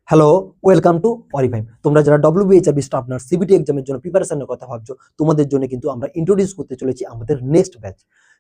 Hello, welcome to অরিফাইম। তোমরা যারা ডব্লিউবিএইচআরবি staff nurse CBT এক্সামের জন্য প্রিপারেশনের কথা ভাবছো, তোমাদের জন্য কিন্তু আমরা ইন্ট্রোডিউস করতে চলেছি আমাদের নেক্সট ব্যাচ।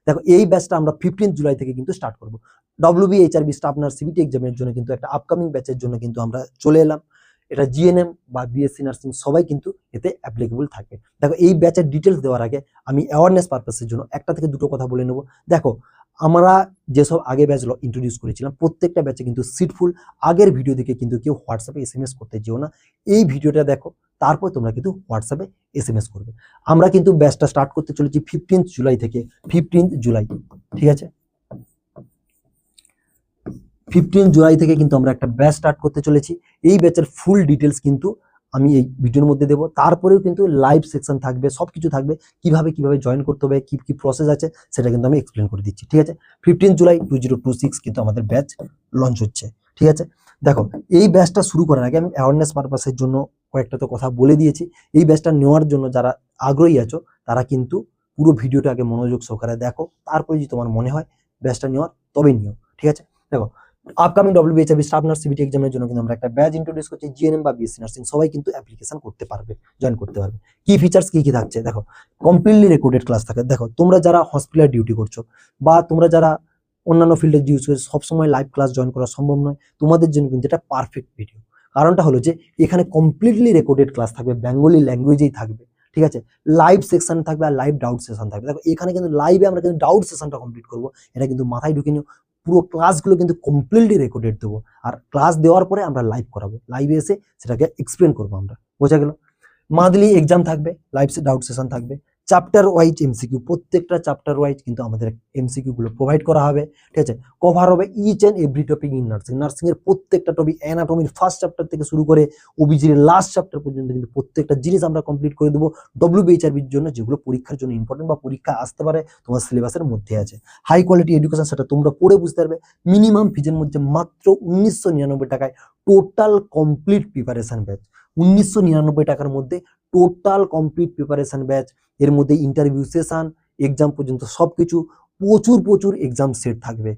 দেখো, এই ব্যাচটা আমরা 15 জুলাই থেকে কিন্তু স্টার্ট করব। ডব্লিউবিএইচআরবি স্টাফ নার্স সিবিটি এক্সামের জন্য কিন্তু একটা আপকামিং ব্যাচের জন্য কিন্তু আমরা চলে এলাম। এটা জিএনএম বা বিএসসি নার্সিং সবাই কিন্তু এতে অ্যাপ্লিকেবল থাকবে। দেখো, এই ব্যাচের ডিটেলস দেওয়ার আগে আমি অ্যাওয়ারনেস পারপাসের জন্য একটা থেকে দুটো কথা বলে নেব। দেখো, আমরা যেসব আগে ব্যাচ ইন্ট্রোডিউস করেছিলাম প্রত্যেকটা ব্যাচে কিন্তু সিট ফুল। আগের ভিডিও দেখে কিন্তু কেউ হোয়াটসঅ্যাপে এসএমএস করতে যেও না। এই ভিডিওটা দেখো, তারপর তোমরা কিন্তু হোয়াটসঅ্যাপে এসএমএস করবে। আমরা কিন্তু ব্যাচটা স্টার্ট করতে চলেছি 15 জুলাই থেকে। 15 জুলাই, ঠিক আছে? 15 জুলাই থেকে কিন্তু আমরা একটা ব্যাচ স্টার্ট করতে চলেছি। এই ব্যাচের ফুল ডিটেলস কিন্তু আমি এই ভিডিওর মধ্যে দেবো। তারপরেও কিন্তু লাইভ সেকশন থাকবে, সবকিছু থাকবে, কিভাবে কিভাবে জয়েন করতে হবে, কি কি প্রসেস আছে সেটা কিন্তু আমি এক্সপ্লেন করে দিচ্ছি, ঠিক আছে? 15 জুলাই 2026 কিন্তু আমাদের ব্যাচ লঞ্চ হচ্ছে, ঠিক আছে? দেখো, এই ব্যাচটা শুরু করার আগে আমি অ্যাওয়ারনেস পারপাসের জন্য কয়েকটা তো কথা বলে দিয়েছি। এই ব্যাচটা নেওয়ার জন্য যারা আগ্রহী আছো তারা কিন্তু পুরো ভিডিওটা আগে মনোযোগ সহকারে দেখো। তারপরে যদি তোমার মনে হয় ব্যাচটা নেওয়ার, তবেই নিও, ঠিক আছে? দেখো, আপকামিং ডব্লিউবিএইচআরবি স্টাফ নার্স সিবিটি এক্সামের জন্য কিন্তু আমরা একটা ব্যাচ ইন্ট্রোডিউস করছি। জিএনএম বা বিএসসি নার্সিং সবাই কিন্তু অ্যাপ্লিকেশন করতে পারবে, জয়েন করতে পারবে। কি ফিচার্স কি কি থাকছে দেখো, কমপ্লিটলি রেকর্ডেড ক্লাস থাকে। দেখো, তোমরা যারা হসপিটালে ডিউটি করছো বা তোমরা যারা অন্যান্য ফিল্ডে ইউজ করছো, সবসময় লাইভ ক্লাস জয়েন করা সম্ভব নয়, তোমাদের জন্য কিন্তু এটা পারফেক্ট ভিডিও। কারণটা হলো যে এখানে কমপ্লিটলি রেকর্ডেড ক্লাস থাকবে, বেঙ্গলি ল্যাঙ্গুয়েজেই থাকবে, ঠিক আছে? লাইভ সেকশন থাকবে আর লাইভ ডাউট সেশন থাকবে। দেখো, এখানে কিন্তু লাইভে আমরা কিন্তু ডাউট সেশনটা কমপ্লিট করবো, এটা কিন্তু মাথায় ঢুকে নিও। পুরো ক্লাসগুলো কিন্তু কমপ্লিটলি রেকর্ডেড দেবো, আর ক্লাস দেওয়ার পরে আমরা লাইভ করাবো, লাইভে এসে সেটাকে এক্সপ্লেন করবো আমরা। বোঝা গেল? মান্থলি এক্সাম থাকবে, লাইভ ডাউট সেশন থাকবে, চ্যাপ্টার ওয়াইজ এমসিকিউ, প্রত্যেকটা চ্যাপ্টার ওয়াইজ কিন্তু আমাদের এমসিকিউ গুলো প্রোভাইড করা হবে, ঠিক আছে? কভার হবে each and every topic in nursing. Nursing এর প্রত্যেকটা টপিক, অ্যানাটমির ফার্স্ট চ্যাপ্টার থেকে শুরু করে ওবিজির লাস্ট চ্যাপ্টার পর্যন্ত কিন্তু প্রত্যেকটা জিনিস আমরা কমপ্লিট করে দেবো ডব্লিউবিএইচআরবির জন্য, যেগুলো পরীক্ষার জন্য ইম্পর্টেন্ট বা পরীক্ষা আসতে পারে তোমার সিলেবাসের মধ্যে আছে। হাই কোয়ালিটি এডুকেশন, সেটা তোমরা পড়ে বুঝতে পারবে। মিনিমাম ফিজের মধ্যে মাত্র 1999 টাকায় টোটাল কমপ্লিট প্রিপারেশন ব্যাচ। 1999 টাকার মধ্যে টোটাল কমপ্লিট প্রিপারেশন ব্যাচ। এর মধ্যে ইন্টারভিউ সেশন, এক্সাম পর্যন্ত সবকিছু, প্রচুর প্রচুর এক্সাম সেট থাকবে।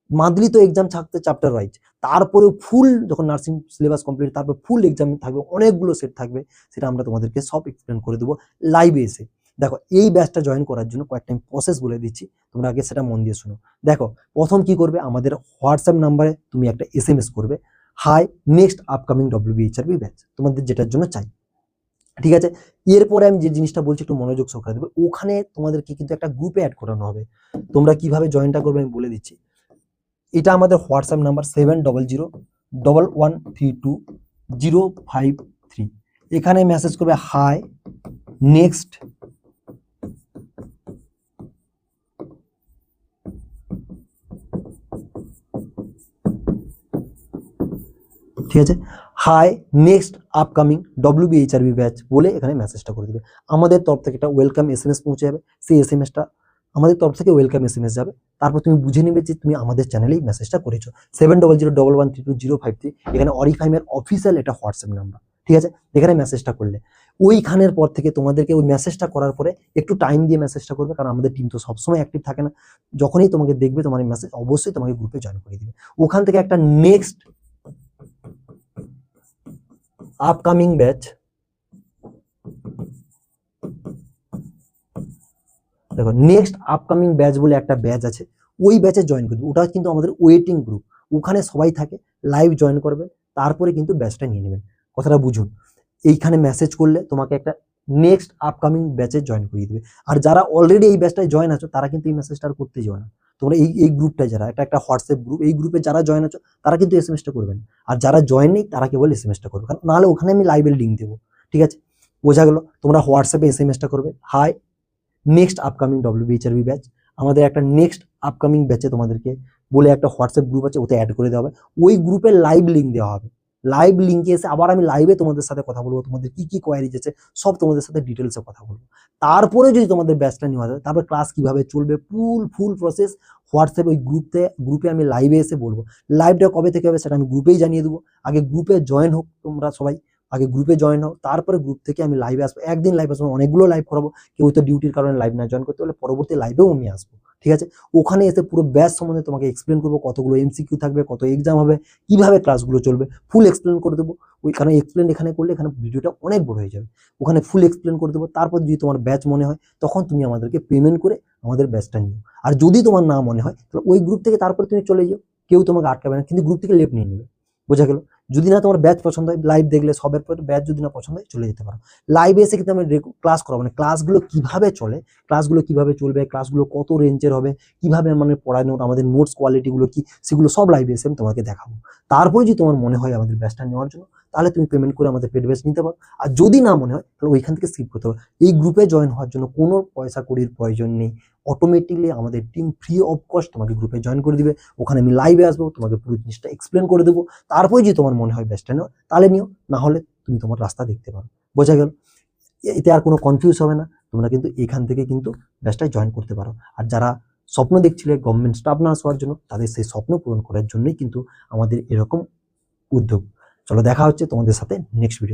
মান্থলি তো এক্সাম থাকতে চ্যাপ্টার ওয়াইজ, তারপরেও ফুল যখন নার্সিং সিলেবাস কমপ্লিট, তারপর ফুল এক্সাম থাকবে, অনেকগুলো সেট থাকবে। সেটা আমরা তোমাদেরকে সব এক্সপ্লেন করে দেবো লাইভে এসে। দেখো, এই ব্যাচটা জয়েন করার জন্য কয়েকটা প্রসেস বলে দিচ্ছি, তোমরা আগে সেটা মন দিয়ে শোনো। দেখো, প্রথম কি করবে, আমাদের হোয়াটসঅ্যাপ নাম্বারে তুমি একটা এসএমএস করবে, hi next upcoming WBHRB batch, তোমাদের যেটার জন্য চাই, ঠিক আছে? এরপরে আমি যে জিনিসটা বলছি একটু মনোযোগ সহকারে দেবে। ওখানে তোমাদেরকে কিন্তু একটা গ্রুপে অ্যাড করানো হবে। তোমরা কিভাবে জয়েনটা করবে আমি বলে দিচ্ছি। এটা আমাদের হোয়াটসঅ্যাপ নাম্বার 7001320553। এখানে মেসেজ করবে হাই নেক্সট ঠিক আছে, hi next upcoming WBHRB batch বলে এখানে মেসেজটা করে দেবে। আমাদের তরফ থেকে একটা ওয়েলকাম এসএমএস পৌঁছে যাবে। সেই এসএমএসটা আমাদের তরফ থেকে ওয়েলকাম এসএমএস যাবে। তারপর তুমি বুঝে নেবে যে তুমি আমাদের চ্যানেলেই মেসেজটা করেছো। 700112132053 এখানে অরিফাইমের অফিসিয়াল এটা হোয়াটসঅ্যাপ নাম্বার, ঠিক আছে? এখানে মেসেজটা করলে ওইখানের পর থেকে তোমাদেরকে ওই মেসেজটা করার পরে একটু টাইম দিয়ে মেসেজটা করবে, কারণ আমাদের টিম তো সবসময় অ্যাক্টিভ থাকে না। যখনই তোমাকে দেখবে তোমার এই মেসেজ, অবশ্যই তোমাকে গ্রুপে জয়েন করে দিবে। ওখান থেকে একটা নেক্সট আপকামিং ব্যাচ, দেখো নেক্সট আপকামিং ব্যাচ বলে একটা ব্যাচ আছে, ওই ব্যাচে জয়েন করবে। ওটা কিন্তু আমাদের ওয়েটিং গ্রুপ, ওখানে সবাই থাকে, লাইভ জয়েন করবে, তারপরে কিন্তু ব্যাচটা নিয়ে নেবেন। কথাটা বুঝুন, এইখানে মেসেজ করলে তোমাকে একটা নেক্সট আপকামিং ব্যাচে জয়েন করিয়ে দেবে। আর যারা অলরেডি এই ব্যাচটায় জয়েন আছো তারা কিন্তু এই মেসেজটা আর করতে যাও না। তোমরা এই গ্রুপটায় যারা, এটা একটা হোয়াটসঅ্যাপ গ্রুপ, এই গ্রুপে যারা জয়েন আছো তারা কিন্তু এসএমএসটা করবেন। আর যারা জয়েন নেই তারা কেবল এসএমএসটা করবে, কারণ নাহলে ওখানে আমি লাইভের লিঙ্ক দেবো, ঠিক আছে? বোঝা গেল? তোমরা হোয়াটসঅ্যাপে এসএমএসটা করবে, hi next upcoming WBHRB batch. আমাদের একটা নেক্সট আপকামিং ব্যাচে তোমাদেরকে বলে একটা হোয়াটসঅ্যাপ গ্রুপ আছে, ওতে অ্যাড করে দেওয়া হবে। ওই গ্রুপে লাইভ লিঙ্ক দেওয়া হবে। লাইভ লিঙ্কে এসে আবার আমি লাইভে তোমাদের সাথে কথা বলবো, তোমাদের কি কি কোয়ারিজ আছে সব তোমাদের সাথে ডিটেলসে কথা বলবো। তারপরে যদি তোমাদের ব্যাচটা নেওয়া যায়, তারপর ক্লাস কিভাবে চলবে, ফুল প্রসেস হোয়াটসঅ্যাপ ওই গ্রুপে আমি লাইভে এসে বলবো। লাইভটা কবে থেকে হবে সেটা আমি গ্রুপেই জানিয়ে দেবো। আগে গ্রুপে জয়েন হোক তোমরা সবাই, আগে গ্রুপে জয়েন হও, তারপরে গ্রুপ থেকে আমি লাইভে আসবো। একদিন লাইভ আসবো, অনেকগুলো লাইভ করাবো। কেউ তো ডিউটির কারণে লাইভ না জয়েন করতে পারলে পরবর্তী লাইভেও আমি আসবো, ঠিক আছে? ওখানে এসে পুরো ব্যাচ সম্বন্ধে তোমাকে এক্সপ্লেন করবো, কতগুলো এমসিকিউ থাকবে, কত এক্সাম হবে, কিভাবে ক্লাসগুলো চলবে, ফুল এক্সপ্লেন করে দেবো। ওই কারণে এক্সপ্লেন এখানে করলে এখানে ভিডিওটা অনেক বড় হয়ে যাবে। ওখানে ফুল এক্সপ্লেন করে দেবো। তারপর যদি তোমার ব্যাচ মনে হয় তখন তুমি আমাদেরকে পেমেন্ট করে আমাদের ব্যাচটা নিও। আর যদি তোমার না মনে হয় তাহলে ওই গ্রুপ থেকে তারপরে তুমি চলে যাও, কেউ তোমাকে আটকাবে না, কিন্তু গ্রুপ থেকে লেফট নিয়ে নেবে। বোঝা গেল? যদি না তোমার ব্যাচ পছন্দ হয়, লাইভ দেখলে সবের পর ব্যাচ যদি না পছন্দ হয় চলে যেতে পারো। লাইভে এসে কিন্তু আমি ক্লাস করাবো, মানে ক্লাসগুলো কিভাবে চলে, ক্লাসগুলো কিভাবে চলবে, ক্লাসগুলো কত রেঞ্জের হবে, কিভাবে মানে পড়ানোর আমাদের নোটস কোয়ালিটিগুলো কি, সেগুলো সব লাইভে এসে আমি তোমাকে দেখাবো। তারপরে যদি তোমার মনে হয় আমাদের ব্যাচটা নেওয়ার জন্য, তাহলে তুমি পেমেন্ট করে আমাদের পেড ব্যাচ নিতে পারো। আর যদি না মনে হয় তাহলে ওইখান থেকে স্কিপ করতে পারো। এই গ্রুপে জয়েন হওয়ার জন্য কোনো পয়সা কড়ির প্রয়োজন নেই। অটোমেটিকলি আমাদের টিম ফ্রি অফ কস্ট তোমাকে গ্রুপে জয়েন করে দিবে। ওখানে আমি লাইভে আসবো, তোমাকে পুরো জিনিসটা এক্সপ্লেন করে দেবো। তারপরে যদি তোমার মনে হয় ব্যাচটা নেওয়া, তাহলে নিও, না হলে তুমি তোমার রাস্তা দেখতে পারো। বোঝা গেল? এতে আর কোনো কনফিউজ হবে না। তোমরা কিন্তু এখান থেকে কিন্তু ব্যাচটায় জয়েন করতে পারো। আর যারা স্বপ্ন দেখছিলে গভর্নমেন্ট স্টাফ নার্স হওয়ার জন্য, তাদের সেই স্বপ্ন পূরণ করার জন্যই কিন্তু আমাদের এরকম উদ্যোগ। চলো দেখা হচ্ছে তোমাদের সাথে নেক্সট ভিডিও।